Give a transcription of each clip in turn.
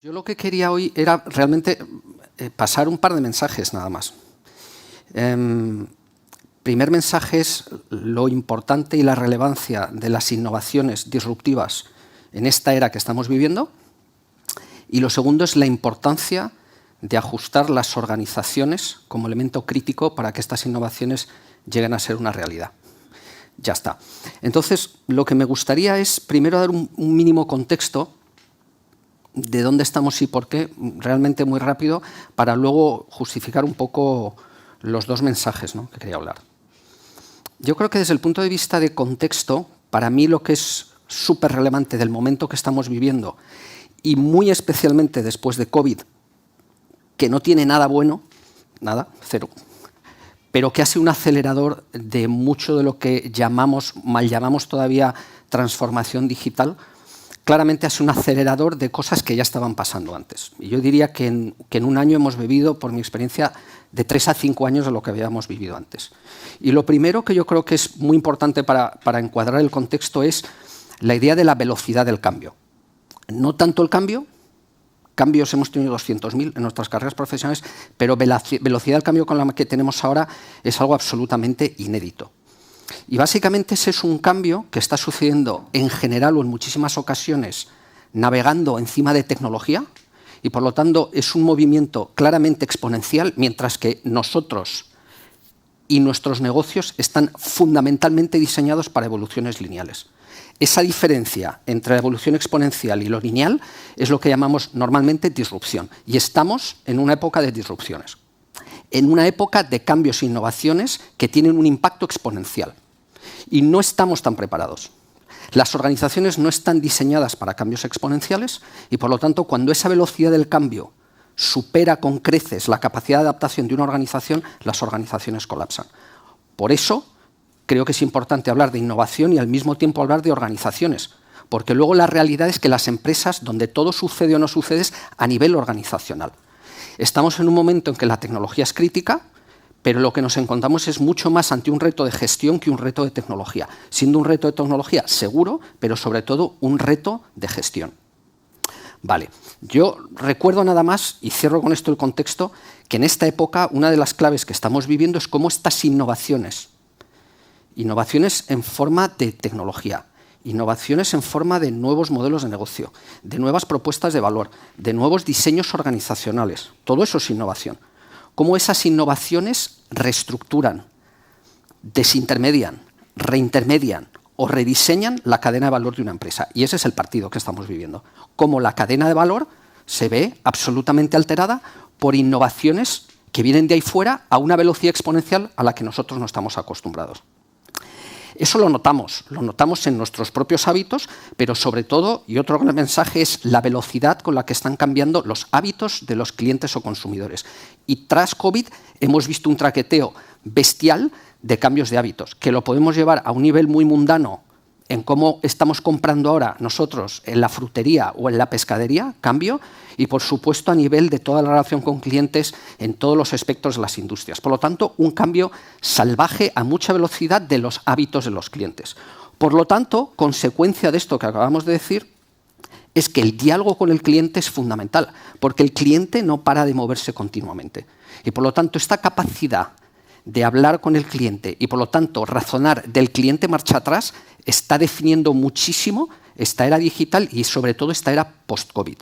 Yo lo que quería hoy era realmente pasar un par de mensajes nada más. Primer mensaje es lo importante y la relevancia de las innovaciones disruptivas en esta era que estamos viviendo. Y lo segundo es la importancia de ajustar las organizaciones como elemento crítico para que estas innovaciones lleguen a ser una realidad. Ya está. Entonces, lo que me gustaría es primero dar un mínimo contexto de dónde estamos y por qué, realmente muy rápido, para luego justificar un poco los dos mensajes, ¿no?, que quería hablar. Yo creo que desde el punto de vista de contexto, para mí lo que es súper relevante del momento que estamos viviendo, y muy especialmente después de COVID, que no tiene nada bueno, nada, cero, pero que ha sido un acelerador de mucho de lo que mal llamamos todavía transformación digital. Claramente ha sido un acelerador de cosas que ya estaban pasando antes. Y yo diría que en un año hemos vivido, por mi experiencia, de 3 a 5 años de lo que habíamos vivido antes. Y lo primero que yo creo que es muy importante para encuadrar el contexto es la idea de la velocidad del cambio. No tanto el cambio, cambios hemos tenido 200.000 en nuestras carreras profesionales, pero velocidad del cambio con la que tenemos ahora es algo absolutamente inédito. Y básicamente ese es un cambio que está sucediendo en general o en muchísimas ocasiones navegando encima de tecnología y por lo tanto es un movimiento claramente exponencial, mientras que nosotros y nuestros negocios están fundamentalmente diseñados para evoluciones lineales. Esa diferencia entre la evolución exponencial y lo lineal es lo que llamamos normalmente disrupción. Y estamos en una época de disrupciones, en una época de cambios e innovaciones que tienen un impacto exponencial. Y no estamos tan preparados. Las organizaciones no están diseñadas para cambios exponenciales y, por lo tanto, cuando esa velocidad del cambio supera con creces la capacidad de adaptación de una organización, las organizaciones colapsan. Por eso, creo que es importante hablar de innovación y al mismo tiempo hablar de organizaciones, porque luego la realidad es que las empresas donde todo sucede o no sucede es a nivel organizacional. Estamos en un momento en que la tecnología es crítica, pero lo que nos encontramos es mucho más ante un reto de gestión que un reto de tecnología, siendo un reto de tecnología seguro, pero sobre todo un reto de gestión. Vale, yo recuerdo nada más, y cierro con esto el contexto, que en esta época una de las claves que estamos viviendo es cómo estas innovaciones en forma de tecnología, innovaciones en forma de nuevos modelos de negocio, de nuevas propuestas de valor, de nuevos diseños organizacionales. Todo eso es innovación. Cómo esas innovaciones reestructuran, desintermedian, reintermedian o rediseñan la cadena de valor de una empresa. Y ese es el partido que estamos viviendo. Cómo la cadena de valor se ve absolutamente alterada por innovaciones que vienen de ahí fuera a una velocidad exponencial a la que nosotros no estamos acostumbrados. Eso lo notamos en nuestros propios hábitos, pero sobre todo, y otro gran mensaje, es la velocidad con la que están cambiando los hábitos de los clientes o consumidores. Y tras COVID hemos visto un traqueteo bestial de cambios de hábitos, que lo podemos llevar a un nivel muy mundano en cómo estamos comprando ahora nosotros en la frutería o en la pescadería, cambio, y por supuesto a nivel de toda la relación con clientes en todos los aspectos de las industrias. Por lo tanto, un cambio salvaje a mucha velocidad de los hábitos de los clientes. Por lo tanto, consecuencia de esto que acabamos de decir, es que el diálogo con el cliente es fundamental, porque el cliente no para de moverse continuamente. Y por lo tanto, esta capacidad de hablar con el cliente y, por lo tanto, razonar del cliente marcha atrás, está definiendo muchísimo esta era digital y, sobre todo, esta era post-COVID.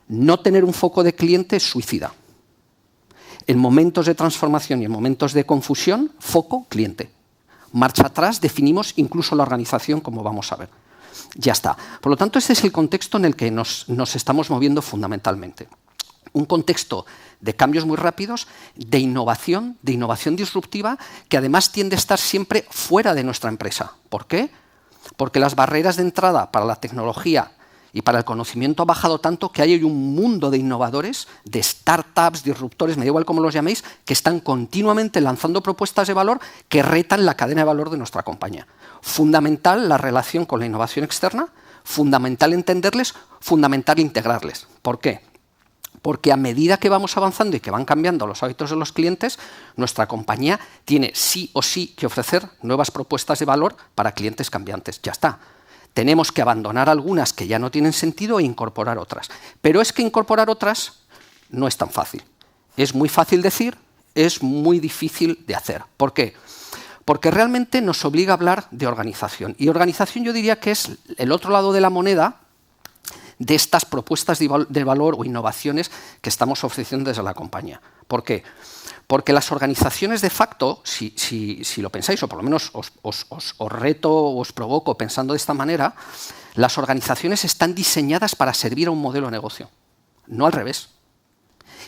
No tener un foco de cliente es suicida. En momentos de transformación y en momentos de confusión, foco cliente. Marcha atrás, definimos incluso la organización, como vamos a ver. Ya está. Por lo tanto, ese es el contexto en el que nos estamos moviendo fundamentalmente. Un contexto de cambios muy rápidos, de innovación disruptiva, que además tiende a estar siempre fuera de nuestra empresa. ¿Por qué? Porque las barreras de entrada para la tecnología y para el conocimiento ha bajado tanto que hay un mundo de innovadores, de startups, disruptores, me da igual cómo los llaméis, que están continuamente lanzando propuestas de valor que retan la cadena de valor de nuestra compañía. Fundamental la relación con la innovación externa, fundamental entenderles, fundamental integrarles. ¿Por qué? Porque a medida que vamos avanzando y que van cambiando los hábitos de los clientes, nuestra compañía tiene sí o sí que ofrecer nuevas propuestas de valor para clientes cambiantes. Ya está. Tenemos que abandonar algunas que ya no tienen sentido e incorporar otras. Pero es que incorporar otras no es tan fácil. Es muy fácil decir, es muy difícil de hacer. ¿Por qué? Porque realmente nos obliga a hablar de organización. Y organización yo diría que es el otro lado de la moneda de estas propuestas de valor o innovaciones que estamos ofreciendo desde la compañía. ¿Por qué? Porque las organizaciones de facto, si lo pensáis, o por lo menos os reto, os provoco pensando de esta manera, las organizaciones están diseñadas para servir a un modelo de negocio, no al revés.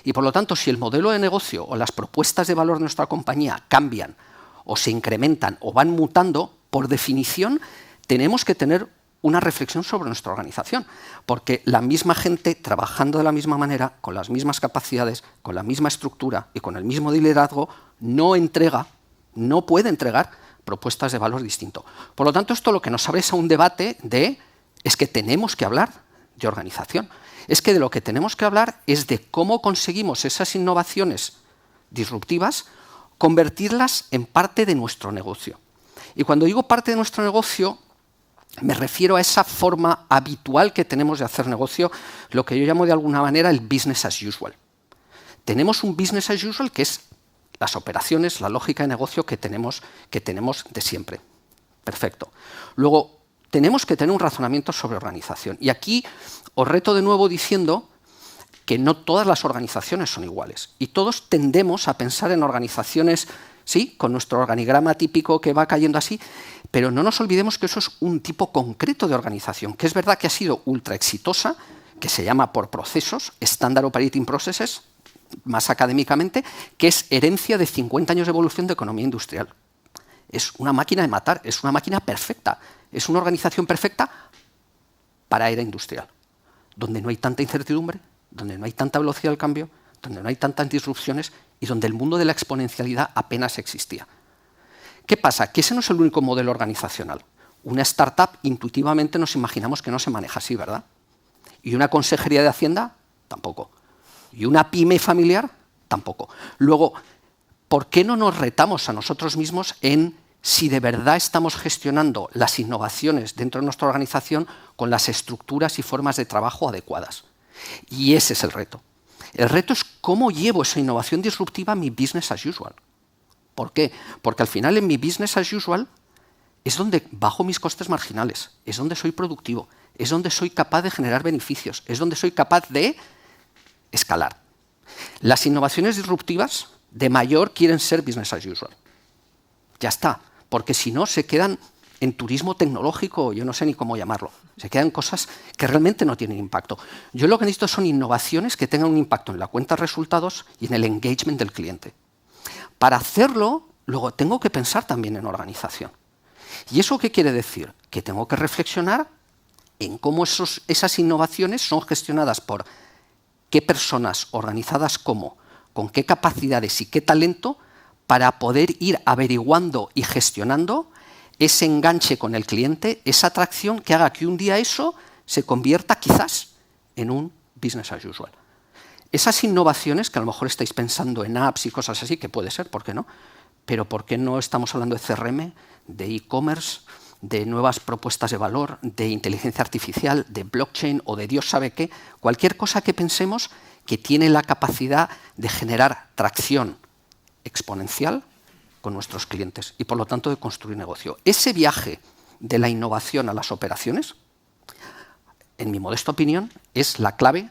Y por lo tanto, si el modelo de negocio o las propuestas de valor de nuestra compañía cambian o se incrementan o van mutando, por definición tenemos que tener una reflexión sobre nuestra organización, porque la misma gente trabajando de la misma manera, con las mismas capacidades, con la misma estructura y con el mismo liderazgo, no puede entregar propuestas de valor distinto. Por lo tanto, esto lo que nos abre es a un debate es que tenemos que hablar de organización. Es que de lo que tenemos que hablar es de cómo conseguimos esas innovaciones disruptivas, convertirlas en parte de nuestro negocio. Y cuando digo parte de nuestro negocio, me refiero a esa forma habitual que tenemos de hacer negocio, lo que yo llamo de alguna manera el business as usual. Tenemos un business as usual que es las operaciones, la lógica de negocio que tenemos de siempre. Perfecto. Luego, tenemos que tener un razonamiento sobre organización. Y aquí os reto de nuevo diciendo que no todas las organizaciones son iguales. Y todos tendemos a pensar en organizaciones, sí, con nuestro organigrama típico que va cayendo así, pero no nos olvidemos que eso es un tipo concreto de organización, que es verdad que ha sido ultra exitosa, que se llama por procesos, Standard Operating Processes, más académicamente, que es herencia de 50 años de evolución de economía industrial. Es una máquina de matar, es una máquina perfecta, es una organización perfecta para era industrial, donde no hay tanta incertidumbre, donde no hay tanta velocidad del cambio, donde no hay tantas disrupciones y donde el mundo de la exponencialidad apenas existía. ¿Qué pasa? Que ese no es el único modelo organizacional. Una startup intuitivamente nos imaginamos que no se maneja así, ¿verdad? Y una consejería de Hacienda, tampoco. Y una pyme familiar, tampoco. Luego, ¿por qué no nos retamos a nosotros mismos en si de verdad estamos gestionando las innovaciones dentro de nuestra organización con las estructuras y formas de trabajo adecuadas? Y ese es el reto. El reto es cómo llevo esa innovación disruptiva a mi business as usual. ¿Por qué? Porque al final en mi business as usual es donde bajo mis costes marginales, es donde soy productivo, es donde soy capaz de generar beneficios, es donde soy capaz de escalar. Las innovaciones disruptivas de mayor quieren ser business as usual. Ya está, porque si no se quedan en turismo tecnológico, yo no sé ni cómo llamarlo. Se quedan cosas que realmente no tienen impacto. Yo lo que necesito son innovaciones que tengan un impacto en la cuenta de resultados y en el engagement del cliente. Para hacerlo, luego tengo que pensar también en organización. ¿Y eso qué quiere decir? Que tengo que reflexionar en cómo esas innovaciones son gestionadas por qué personas organizadas cómo, con qué capacidades y qué talento para poder ir averiguando y gestionando ese enganche con el cliente, esa atracción que haga que un día eso se convierta quizás en un business as usual. Esas innovaciones, que a lo mejor estáis pensando en apps y cosas así, que puede ser, ¿por qué no? Pero ¿por qué no estamos hablando de CRM, de e-commerce, de nuevas propuestas de valor, de inteligencia artificial, de blockchain o de Dios sabe qué? Cualquier cosa que pensemos que tiene la capacidad de generar tracción exponencial con nuestros clientes y por lo tanto de construir negocio. Ese viaje de la innovación a las operaciones, en mi modesta opinión, es la clave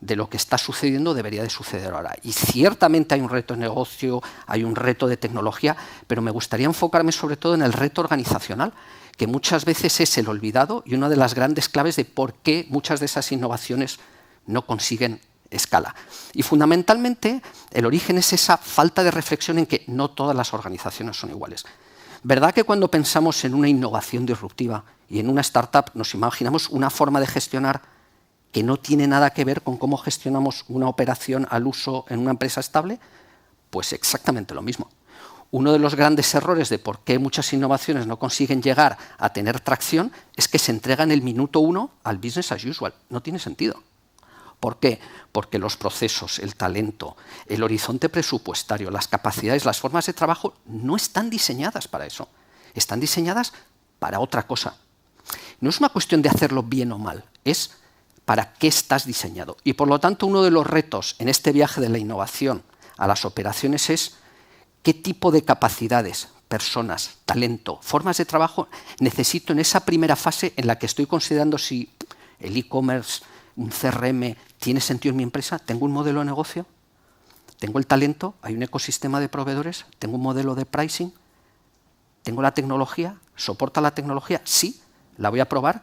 de lo que está sucediendo, debería de suceder ahora. Y ciertamente hay un reto de negocio, hay un reto de tecnología, pero me gustaría enfocarme sobre todo en el reto organizacional, que muchas veces es el olvidado y una de las grandes claves de por qué muchas de esas innovaciones no consiguen escala. Y fundamentalmente el origen es esa falta de reflexión en que no todas las organizaciones son iguales. ¿Verdad que cuando pensamos en una innovación disruptiva y en una startup nos imaginamos una forma de gestionar que no tiene nada que ver con cómo gestionamos una operación al uso en una empresa estable? Pues exactamente lo mismo. Uno de los grandes errores de por qué muchas innovaciones no consiguen llegar a tener tracción es que se entregan el minuto 1 al business as usual. No tiene sentido. ¿Por qué? Porque los procesos, el talento, el horizonte presupuestario, las capacidades, las formas de trabajo no están diseñadas para eso. Están diseñadas para otra cosa. No es una cuestión de hacerlo bien o mal, es para qué estás diseñado. Y por lo tanto, uno de los retos en este viaje de la innovación a las operaciones es qué tipo de capacidades, personas, talento, formas de trabajo necesito en esa primera fase en la que estoy considerando si el e-commerce, un CRM, tiene sentido en mi empresa, tengo un modelo de negocio, tengo el talento, hay un ecosistema de proveedores, tengo un modelo de pricing, tengo la tecnología, soporta la tecnología, sí, la voy a probar,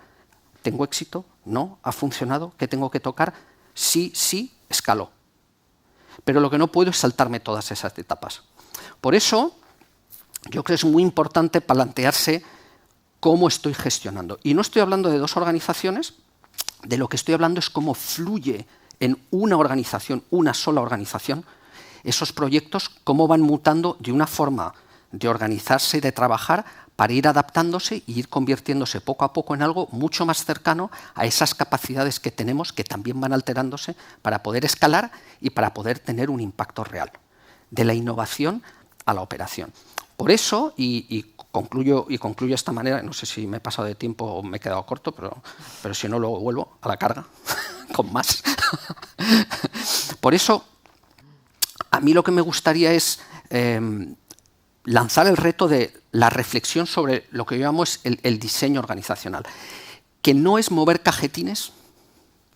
tengo éxito, no, ha funcionado, ¿qué tengo que tocar? Sí, sí, escalo. Pero lo que no puedo es saltarme todas esas etapas. Por eso, yo creo que es muy importante plantearse cómo estoy gestionando. Y no estoy hablando de dos organizaciones, de lo que estoy hablando es cómo fluye en una organización, una sola organización, esos proyectos, cómo van mutando de una forma de organizarse y de trabajar para ir adaptándose y ir convirtiéndose poco a poco en algo mucho más cercano a esas capacidades que tenemos, que también van alterándose para poder escalar y para poder tener un impacto real. De la innovación a la operación. Por eso, y concluyo de esta manera, no sé si me he pasado de tiempo o me he quedado corto, pero si no, luego vuelvo a la carga con más. Por eso, a mí lo que me gustaría es lanzar el reto de la reflexión sobre lo que yo llamo es el diseño organizacional, que no es mover cajetines,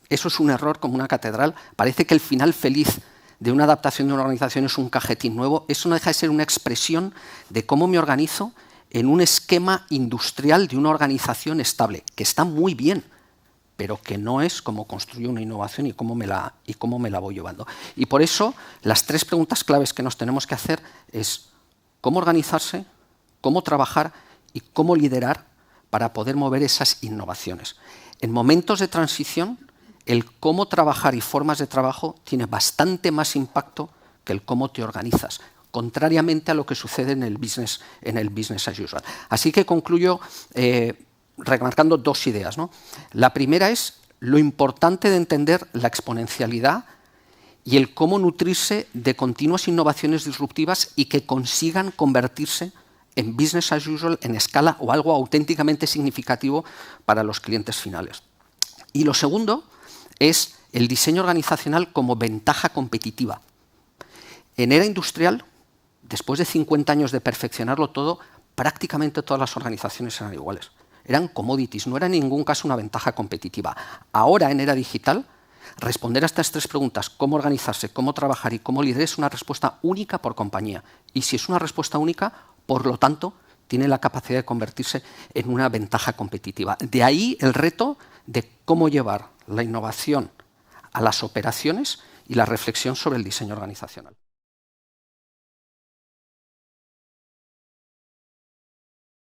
eso es un error como una catedral, parece que el final feliz de una adaptación de una organización es un cajetín nuevo, eso no deja de ser una expresión de cómo me organizo en un esquema industrial de una organización estable, que está muy bien, pero que no es cómo construyo una innovación y cómo me la voy llevando. Y por eso, las tres preguntas claves que nos tenemos que hacer es cómo organizarse, cómo trabajar y cómo liderar para poder mover esas innovaciones. En momentos de transición, el cómo trabajar y formas de trabajo tiene bastante más impacto que el cómo te organizas, contrariamente a lo que sucede en el business as usual. Así que concluyo remarcando dos ideas, ¿no? La primera es lo importante de entender la exponencialidad y el cómo nutrirse de continuas innovaciones disruptivas y que consigan convertirse en business as usual, en escala o algo auténticamente significativo para los clientes finales. Y lo segundo es el diseño organizacional como ventaja competitiva. En era industrial, después de 50 años de perfeccionarlo todo, prácticamente todas las organizaciones eran iguales. Eran commodities, no era en ningún caso una ventaja competitiva. Ahora, en era digital, responder a estas tres preguntas, cómo organizarse, cómo trabajar y cómo liderar, es una respuesta única por compañía. Y si es una respuesta única, por lo tanto, tiene la capacidad de convertirse en una ventaja competitiva. De ahí el reto de cómo llevar la innovación a las operaciones y la reflexión sobre el diseño organizacional.